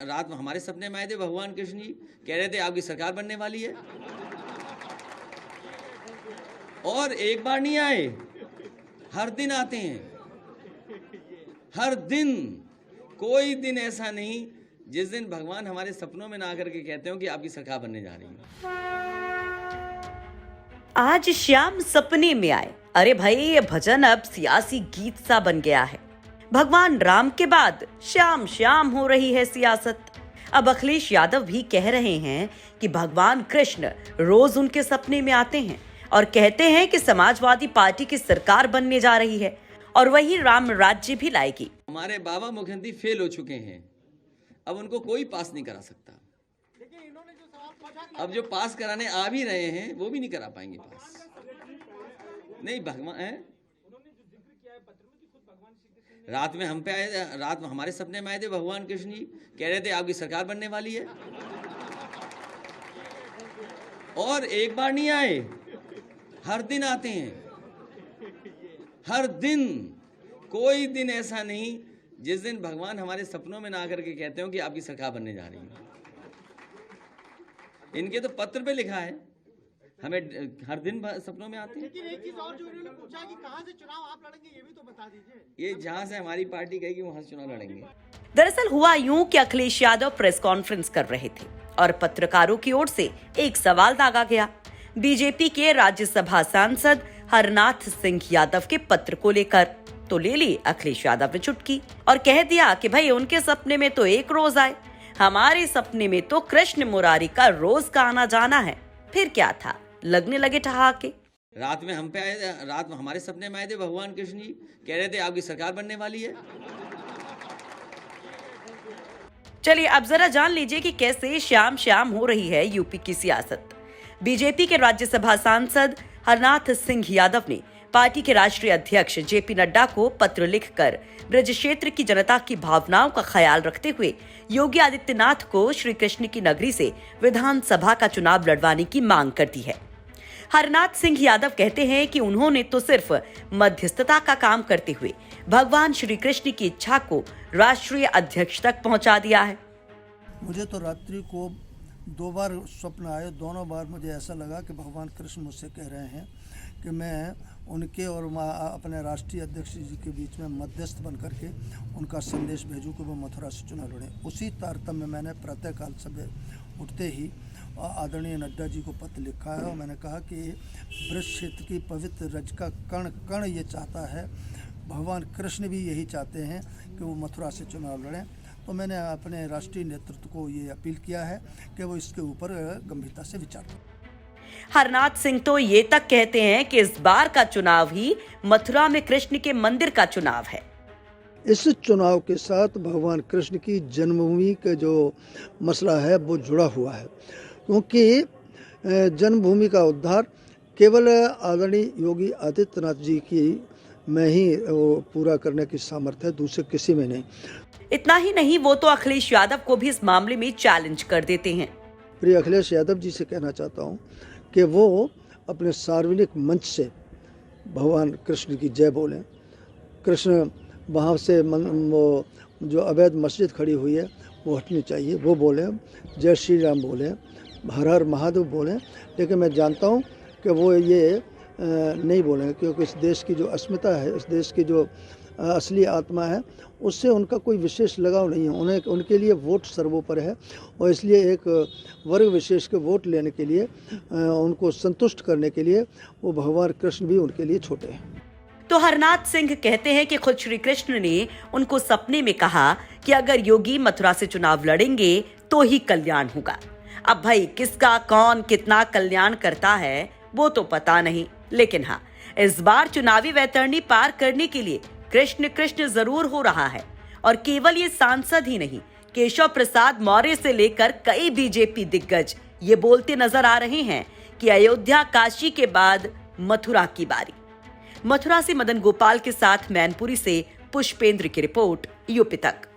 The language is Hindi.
रात में हमारे सपने में आए थे भगवान कृष्ण जी, कह रहे थे आपकी सरकार बनने वाली है। और एक बार नहीं आए, हर दिन आते हैं। हर दिन, कोई दिन ऐसा नहीं जिस दिन भगवान हमारे सपनों में ना आकर के कहते हो कि आपकी सरकार बनने जा रही है। आज श्याम सपने में आए। अरे भाई, ये भजन अब सियासी गीत सा बन गया है। भगवान राम के बाद श्याम श्याम हो रही है सियासत। अब अखिलेश यादव भी कह रहे हैं कि भगवान कृष्ण रोज उनके सपने में आते हैं और कहते हैं कि समाजवादी पार्टी की सरकार बनने जा रही है और वही राम राज्य भी लाएगी। हमारे बाबा मुख्यमंत्री फेल हो चुके हैं, अब उनको कोई पास नहीं करा सकता। अब जो पास कराने आ भी रहे हैं वो भी नहीं करा पाएंगे पास। नहीं, भगवान है। रात में हम पे आए, रात में हमारे सपने में आए थे भगवान कृष्ण जी, कह रहे थे आपकी सरकार बनने वाली है। और एक बार नहीं आए, हर दिन आते हैं। हर दिन, कोई दिन ऐसा नहीं जिस दिन भगवान हमारे सपनों में ना आकर के कहते हो कि आपकी सरकार बनने जा रही है। इनके तो पत्र पे लिखा है, हमें हर दिन सपनों में आते हैं। लेकिन एक चीज और जो इन्होंने पूछा कि कहां से चुनाव आप लड़ेंगे, ये भी तो बता दीजिए। ये जहां से हमारी पार्टी कहेगी वहां से चुनाव लड़ेंगे। दरअसल हुआ यूं कि अखिलेश यादव प्रेस कॉन्फ्रेंस कर रहे थे और पत्रकारों की ओर से एक सवाल दागा गया बीजेपी के राज्यसभा सांसद हरनाथ सिंह यादव के पत्र को लेकर। तो ले ली अखिलेश यादव ने चुटकी और कह दिया कि भाई उनके सपने में तो एक रोज आए, हमारे सपने में तो कृष्ण मुरारी का रोज का आना जाना है। फिर क्या था, लगने लगे ठहाके। रात में हम पे आए, रात में हमारे सपने में आए थे भगवान कृष्ण जी, कह रहे थे आपकी सरकार बनने वाली है। चलिए अब जरा जान लीजिए कि कैसे श्याम श्याम हो रही है यूपी की सियासत। बीजेपी के राज्यसभा सांसद हरनाथ सिंह यादव ने पार्टी के राष्ट्रीय अध्यक्ष जेपी नड्डा को पत्र लिखकर ब्रज क्षेत्र की जनता की भावनाओं का ख्याल रखते हुए योगी आदित्यनाथ को श्री कृष्ण की नगरी से विधानसभा का चुनाव लड़वाने की मांग कर दी है। हरनाथ सिंह यादव कहते हैं कि उन्होंने तो सिर्फ मध्यस्थता का काम करते हुए भगवान श्री कृष्ण की इच्छा को राष्ट्रीय अध्यक्ष तक पहुंचा दिया है। मुझे तो रात्रि को 2 बार स्वप्न आए, दोनों बार मुझे ऐसा लगा कि भगवान कृष्ण मुझसे कह रहे हैं कि मैं उनके और अपने राष्ट्रीय अध्यक्ष जी के बीच में मध्यस्थ बन करके उनका संदेश भेजूं कि वो मथुरा से चुनाव लड़ें। उसी तारतम्य में मैंने प्रातःकाल सुबह उठते ही आदरणीय नड्डा जी को पत्र लिखा है और मैंने कहा कि ब्रज क्षेत्र की पवित्र रज का कण कण ये चाहता है, भगवान कृष्ण भी यही चाहते हैं कि वो मथुरा से चुनाव लड़ें। तो मैंने अपने राष्ट्रीय नेतृत्व को ये अपील किया है कि वो इसके ऊपर गंभीरता से विचार करें। हरनाथ सिंह तो ये तक कहते हैं कि इस बार का चुनाव ही मथुरा में कृष्ण के मंदिर का चुनाव है। इस चुनाव के साथ भगवान कृष्ण की जन्मभूमि का जो मसला है वो जुड़ा हुआ है, क्योंकि जन्मभूमि का उद्धार केवल आदरणीय योगी आदित्यनाथ जी की में ही पूरा करने की सामर्थ्य है, दूसरे किसी में नहीं। इतना ही नहीं, वो तो अखिलेश यादव को भी इस मामले में चैलेंज कर देते हैं। प्रिय अखिलेश यादव जी से कहना चाहता हूँ कि वो अपने सार्वजनिक मंच से भगवान कृष्ण की जय बोलें। कृष्ण वहाँ से वो जो अवैध मस्जिद खड़ी हुई है वो हटनी चाहिए, वो बोलें, जय श्री राम बोलें, हर हर महादेव बोलें। लेकिन मैं जानता हूँ कि वो ये नहीं बोलेंगे, क्योंकि इस देश की जो अस्मिता है, इस देश की जो असली आत्मा है, उससे उनका कोई विशेष लगाव नहीं है। उन्हें उनके लिए वोट सर्वोपरि है और इसलिए एक वर्ग विशेष के वोट लेने के लिए, उनको संतुष्ट करने के लिए वो भगवान कृष्ण भी उनके लिए छोटे हैं। तो हरनाथ सिंह कहते हैं कि खुद श्री कृष्ण ने उनको सपने में कहा कि अगर योगी मथुरा से चुनाव लड़ेंगे तो ही कल्याण होगा। अब भाई किसका कौन कितना कल्याण करता है वो तो पता नहीं, लेकिन हाँ, इस बार चुनावी वैतरणी पार करने के लिए कृष्ण कृष्ण जरूर हो रहा है। और केवल ये सांसद ही नहीं, केशव प्रसाद मौर्य से लेकर कई बीजेपी दिग्गज ये बोलते नजर आ रहे हैं कि अयोध्या काशी के बाद मथुरा की बारी। मथुरा से मदन गोपाल के साथ मैनपुरी से पुष्पेंद्र की रिपोर्ट, यूपी तक।